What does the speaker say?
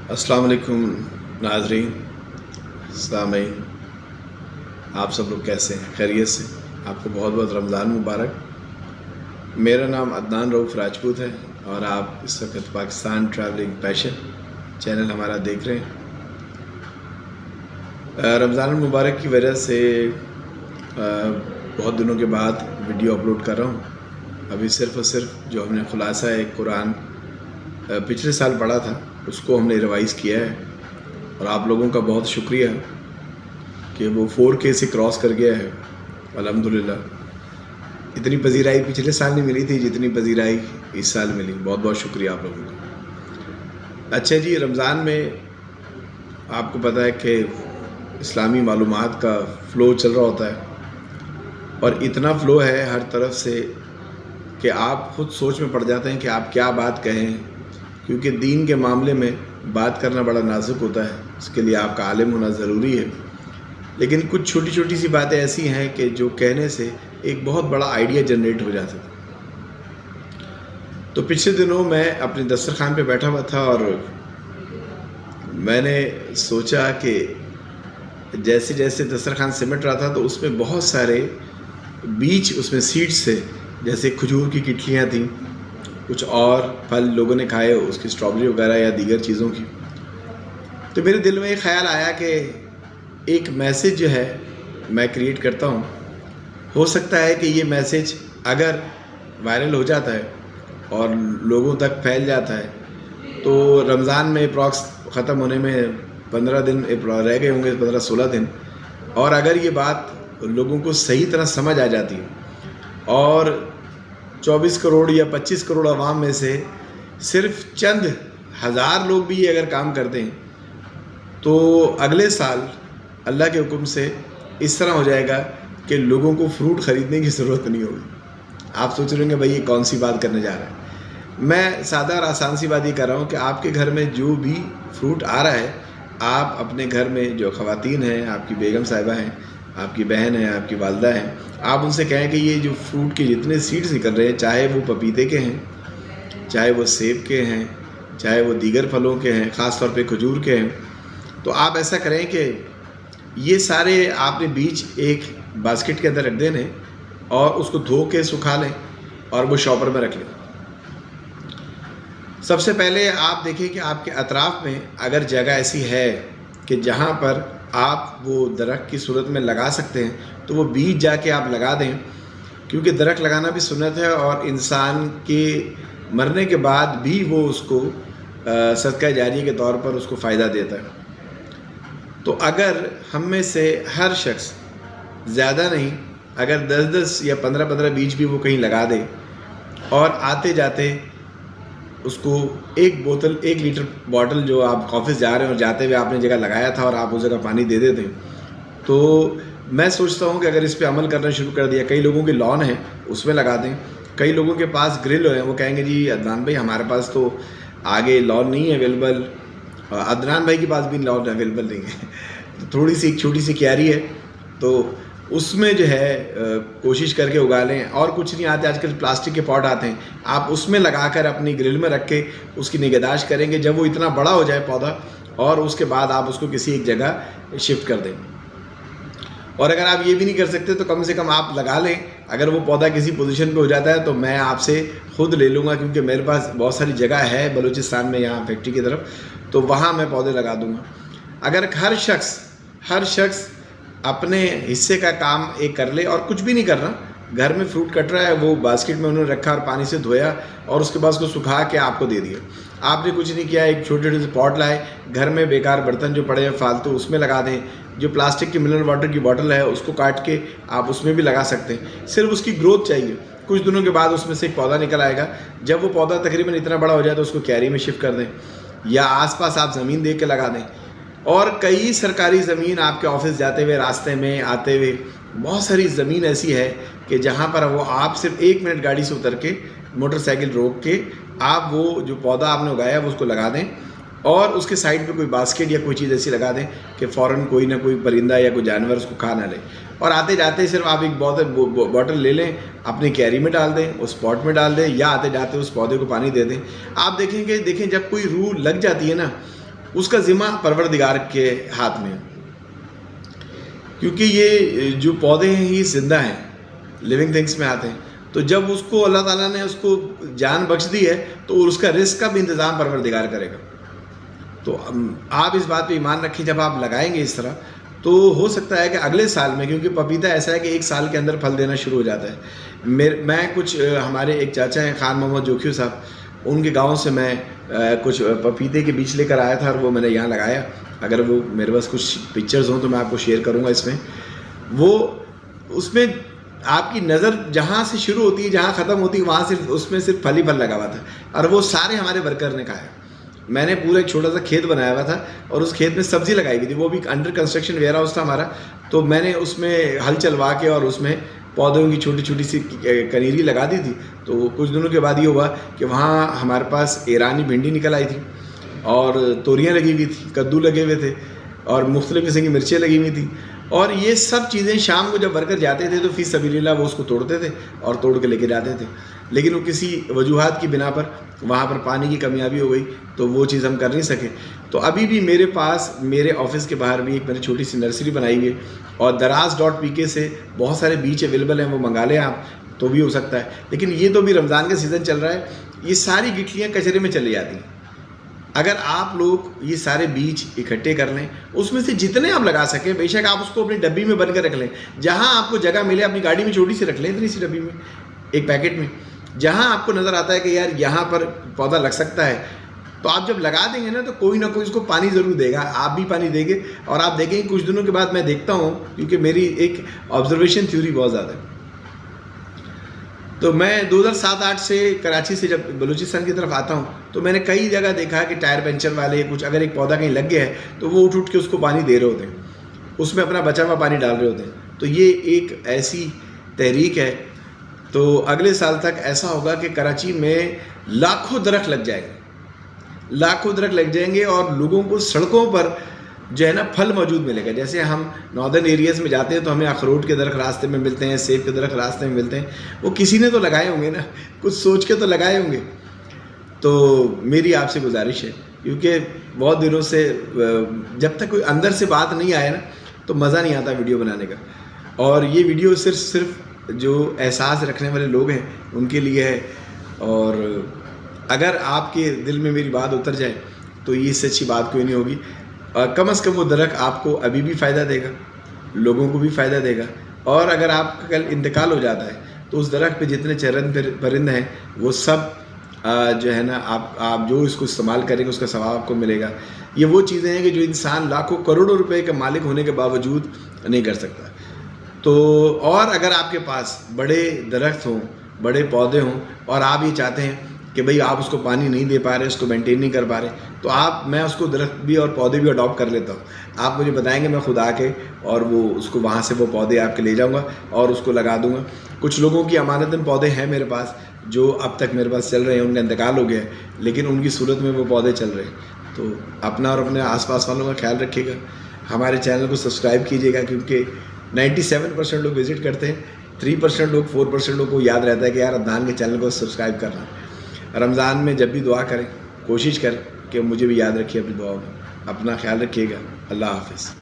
अस्सलाम वालेकुम नाज़रीन, सामीन, आप सब लोग कैसे हैं? खैरियत से? आपको बहुत बहुत रमज़ान मुबारक। मेरा नाम अदनान रऊफ़ राजपूत है और आप इस वक्त पाकिस्तान ट्रैवलिंग पैशन चैनल हमारा देख रहे हैं। रमज़ान मुबारक की वजह से बहुत दिनों के बाद वीडियो अपलोड कर रहा हूँ। अभी सिर्फ़ और सिर्फ जो हमने खुलासा एक कुरान पिछले साल पढ़ा था उसको हमने रिवाइज़ किया है और आप लोगों का बहुत शुक्रिया कि वो 4K से क्रॉस कर गया है। अल्हम्दुलिल्लाह इतनी पजीराई पिछले साल नहीं मिली थी जितनी पजीराई इस साल मिली। बहुत बहुत शुक्रिया आप लोगों का। अच्छा जी, रमज़ान में आपको पता है कि इस्लामी मालूमात का फ़्लो चल रहा होता है और इतना फ़्लो है हर तरफ से कि आप ख़ुद सोच में पड़ जाते हैं कि आप क्या बात कहें, क्योंकि दीन के मामले में बात करना बड़ा नाजुक होता है। इसके लिए आपका आलिम होना ज़रूरी है। लेकिन कुछ छोटी छोटी सी बातें ऐसी हैं कि जो कहने से एक बहुत बड़ा आइडिया जनरेट हो जाता था। तो पिछले दिनों मैं अपने दस्तरखान पे बैठा हुआ था और मैंने सोचा कि जैसे जैसे दस्तरखान सिमट रहा था तो उसमें बहुत सारे बीज उसमें सीड्स थे, जैसे खजूर की किटलियाँ थीं, कुछ और फल लोगों ने खाए, उसकी स्ट्रॉबेरी वगैरह या दीगर चीज़ों की। तो मेरे दिल में एक ख़्याल आया कि एक मैसेज जो है मैं क्रिएट करता हूँ। हो सकता है कि ये मैसेज अगर वायरल हो जाता है और लोगों तक फैल जाता है तो रमज़ान में अप्रॉक्स ख़त्म होने में 15 दिन रह गए होंगे, 15-16 दिन, और अगर ये बात लोगों को सही तरह समझ आ जाती है और 24 करोड़ या 25 करोड़ आवाम में से सिर्फ चंद हज़ार लोग भी ये अगर काम करते हैं तो अगले साल अल्लाह के हुक्म से इस तरह हो जाएगा कि लोगों को फ्रूट ख़रीदने की ज़रूरत नहीं होगी। आप सोच रहे होंगे भाई ये कौन सी बात करने जा रहा है। मैं सादा और आसान सी बात ये कर रहा हूँ कि आपके घर में जो भी फ्रूट आ रहा है, आप अपने घर में जो ख़वातीन हैं, आपकी बेगम साहिबा हैं, आपकी बहन है, आपकी वालदा हैं, आप उनसे कहें कि ये जो फ्रूट के जितने सीड्स निकल रहे हैं, चाहे वो पपीते के हैं, चाहे वो सेब के हैं, चाहे वो दीगर फलों के हैं, ख़ास तौर पे खजूर के हैं, तो आप ऐसा करें कि ये सारे आपने बीज एक बास्केट के अंदर रख देने और उसको धो के सुखा लें और वो शॉपर में रख लें। सबसे पहले आप देखें कि आपके अतराफ़ में अगर जगह ऐसी है कि जहाँ पर आप वो दरख्त की सूरत में लगा सकते हैं तो वो बीज जाके आप लगा दें, क्योंकि दरख्त लगाना भी सुन्नत है और इंसान के मरने के बाद भी वो उसको सदका जारिया के तौर पर उसको फ़ायदा देता है। तो अगर हम में से हर शख्स ज़्यादा नहीं, अगर 10-10 या 15-15 बीज भी वो कहीं लगा दे और आते जाते उसको एक लीटर बॉटल जो आप ऑफिस जा रहे हैं और जाते हुए आपने जगह लगाया था और आप उस जगह पानी दे देते, तो मैं सोचता हूँ कि अगर इस पे अमल करना शुरू कर दिया, कई लोगों के लॉन है उसमें लगा दें, कई लोगों के पास ग्रिल है, वो कहेंगे जी अदनान भाई हमारे पास तो आगे लॉन नहीं है अवेलेबल, अदनान भाई के पास भी लॉन अवेलेबल नहीं है, तो थोड़ी सी एक छोटी सी क्यारी है तो उसमें जो है कोशिश करके उगा लें। और कुछ नहीं आते, आजकल प्लास्टिक के पॉट आते हैं, आप उसमें लगाकर अपनी ग्रिल में रख के उसकी निगहदाश्त करेंगे। जब वो इतना बड़ा हो जाए पौधा और उसके बाद आप उसको किसी एक जगह शिफ्ट कर दें। और अगर आप ये भी नहीं कर सकते तो कम से कम आप लगा लें। अगर वो पौधा किसी पोजीशन पे हो जाता है तो मैं आपसे खुद ले लूँगा, क्योंकि मेरे पास बहुत सारी जगह है बलूचिस्तान में, यहाँ फैक्ट्री की तरफ, तो वहाँ मैं पौधे लगा दूँगा। अगर हर शख्स अपने हिस्से का काम एक कर ले और कुछ भी नहीं करना, घर में फ्रूट कट रहा है वो बास्केट में उन्होंने रखा और पानी से धोया और उसके बाद उसको सुखा के आपको दे दिया, आपने कुछ नहीं किया, एक छोटे छोटे से पॉट लाए, घर में बेकार बर्तन जो पड़े हैं फालतू उसमें लगा दें, जो प्लास्टिक की मिनरल वाटर की बॉटल है उसको काट के आप उसमें भी लगा सकते हैं। सिर्फ उसकी ग्रोथ चाहिए, कुछ दिनों के बाद उसमें से एक पौधा निकल आएगा। जब वो पौधा तकरीबन इतना बड़ा हो जाए तो उसको क्यारी में शिफ्ट कर दें या आसपास आप ज़मीन दे के लगा दें। और कई सरकारी ज़मीन आपके ऑफिस जाते हुए, रास्ते में आते हुए, बहुत सारी ज़मीन ऐसी है कि जहाँ पर वो आप सिर्फ 1 मिनट गाड़ी से उतर के मोटरसाइकिल रोक के आप वो जो पौधा आपने उगाया वो उसको लगा दें और उसके साइड पे कोई बास्केट या कोई चीज़ ऐसी लगा दें कि फ़ौरन कोई ना कोई परिंदा या कोई जानवर उसको खा ना ले। और आते जाते सिर्फ आप एक बॉटल ले लें, अपनी कैरी में डाल दें, उस पॉट में डाल दें या आते जाते उस पौधे को पानी दे दें। आप देखें जब कोई रूह लग जाती है ना उसका ज़िम्मा परवरदिगार के हाथ में है, क्योंकि ये जो पौधे हैं ये जिंदा हैं, लिविंग थिंग्स में आते हैं। तो जब उसको अल्लाह ताला ने उसको जान बख्श दी है तो उसका रिस्क का भी इंतज़ाम परवरदिगार करेगा। तो आप इस बात पे ईमान रखिए, जब आप लगाएंगे इस तरह तो हो सकता है कि अगले साल में, क्योंकि पपीता ऐसा है कि 1 साल के अंदर फल देना शुरू हो जाता है। मैं कुछ हमारे एक चाचा हैं खान मोहम्मद जोखियो साहब, उनके गांव से मैं कुछ पपीते के बीज लेकर आया था और वो मैंने यहाँ लगाया। अगर वो मेरे पास कुछ पिक्चर्स हों तो मैं आपको शेयर करूँगा इसमें। वो उसमें आपकी नज़र जहाँ से शुरू होती है जहाँ ख़त्म होती है वहाँ सिर्फ उसमें सिर्फ फल ही फल लगा हुआ था, और वो सारे हमारे वर्कर ने खाया। मैंने पूरा एक छोटा सा खेत बनाया हुआ था और उस खेत में सब्ज़ी लगाई हुई थी, वो भी अंडर कंस्ट्रक्शन वेयर हाउस था हमारा। तो मैंने उसमें हल चलवा के और उसमें पौधों की छोटी छोटी सी कनीरी लगा दी थी। तो कुछ दिनों के बाद ये हुआ कि वहाँ हमारे पास ईरानी भिंडी निकल आई थी और तोरियाँ लगी हुई थी, कद्दू लगे हुए थे और मुख्तलिफ़ किस्म की मिर्चें लगी हुई थी। और ये सब चीज़ें शाम को जब वर्कर जाते थे तो फ़ी सबीलिल्लाह वो उसको तोड़ते थे और तोड़ के लेके जाते थे, लेकिन वो किसी वजूहात की बिना पर वहाँ पर पानी की कमियाबी हो गई तो वो चीज़ हम कर नहीं सके। तो अभी भी मेरे पास मेरे ऑफिस के बाहर भी एक मैंने छोटी सी नर्सरी बनाई हुई है और दराज.pk से बहुत सारे बीज अवेलेबल हैं, वो मंगा लें आप तो भी हो सकता है। लेकिन ये तो भी रमज़ान का सीज़न चल रहा है, ये सारी गिटलियाँ कचरे में चली जाती हैं। अगर आप लोग ये सारे बीज इकट्ठे कर लें, उसमें से जितने आप लगा सकें, बेशक आप उसको अपनी डब्बी में बंद कर रख लें, जहाँ आपको जगह मिले अपनी गाड़ी में छोटी सी रख लें, इतनी सी डब्बी में, एक पैकेट में, जहाँ आपको नज़र आता है कि यार यहाँ पर पौधा लग सकता है, तो आप जब लगा देंगे ना तो कोई ना कोई उसको पानी ज़रूर देगा, आप भी पानी देंगे। और आप देखेंगे कुछ दिनों के बाद मैं देखता हूँ, क्योंकि मेरी एक ऑब्जर्वेशन थ्योरी बहुत ज़्यादा है। तो मैं 2007-8 से कराची से जब बलूचिस्तान की तरफ आता हूँ तो मैंने कई जगह देखा कि टायर पंचर वाले कुछ, अगर एक पौधा कहीं लग गया है तो वो उठ के उसको पानी दे रहे होते हैं, उसमें अपना बचा हुआ पानी डाल रहे होते हैं। तो ये एक ऐसी तहरीक है। तो अगले साल तक ऐसा होगा कि कराची में लाखों दरख्त लग जाएंगे, लाखों दरख्त लग जाएंगे और लोगों को सड़कों पर जो है ना फल मौजूद मिलेगा। जैसे हम नॉर्दर्न एरियाज़ में जाते हैं तो हमें अखरोट के दरख्त रास्ते में मिलते हैं, सेब के दरख्त रास्ते में मिलते हैं, वो किसी ने तो लगाए होंगे ना, कुछ सोच के तो लगाए होंगे। तो मेरी आपसे गुजारिश है, क्योंकि बहुत दिनों से जब तक कोई अंदर से बात नहीं आए ना तो मज़ा नहीं आता वीडियो बनाने का। और ये वीडियो सिर्फ जो एहसास रखने वाले लोग हैं उनके लिए है, और अगर आपके दिल में मेरी बात उतर जाए तो ये इससे अच्छी बात कोई नहीं होगी। कम से कम वो दरख्त आपको अभी भी फ़ायदा देगा, लोगों को भी फ़ायदा देगा, और अगर आपका कल इंतकाल हो जाता है तो उस दरख्त पे जितने चरंद परिंद हैं वो सब जो है ना आप जो इसको इस्तेमाल करेंगे उसका सवाब आपको मिलेगा। ये वो चीज़ें हैं कि जो इंसान लाखों करोड़ों रुपए का मालिक होने के बावजूद नहीं कर सकता। तो और अगर आपके पास बड़े दरख्त हों, बड़े पौधे हों और आप ये चाहते हैं कि भाई आप उसको पानी नहीं दे पा रहे, उसको मेंटेन नहीं कर पा रहे, तो मैं उसको दरख्त भी और पौधे भी अडॉप्ट कर लेता हूँ। आप मुझे बताएंगे, मैं खुद आके और वो उसको वहाँ से वो पौधे आपके ले जाऊँगा और उसको लगा दूँगा। कुछ लोगों की अमानतन पौधे हैं मेरे पास जो अब तक मेरे पास चल रहे हैं, उनका इंतकाल हो गया है लेकिन उनकी सूरत में वो पौधे चल रहे हैं। तो अपना और अपने आसपास वालों का ख्याल रखिएगा, हमारे चैनल को सब्सक्राइब कीजिएगा, क्योंकि 97% लोग विज़िट करते हैं, 3% लोग 4% लोग को याद रहता है कि यार अदनान के चैनल को सब्सक्राइब करना। रमज़ान में जब भी दुआ करें कोशिश करें कि मुझे भी याद रखिए अपनी दुआओं में। अपना ख्याल रखिएगा। अल्लाह हाफ़िज़।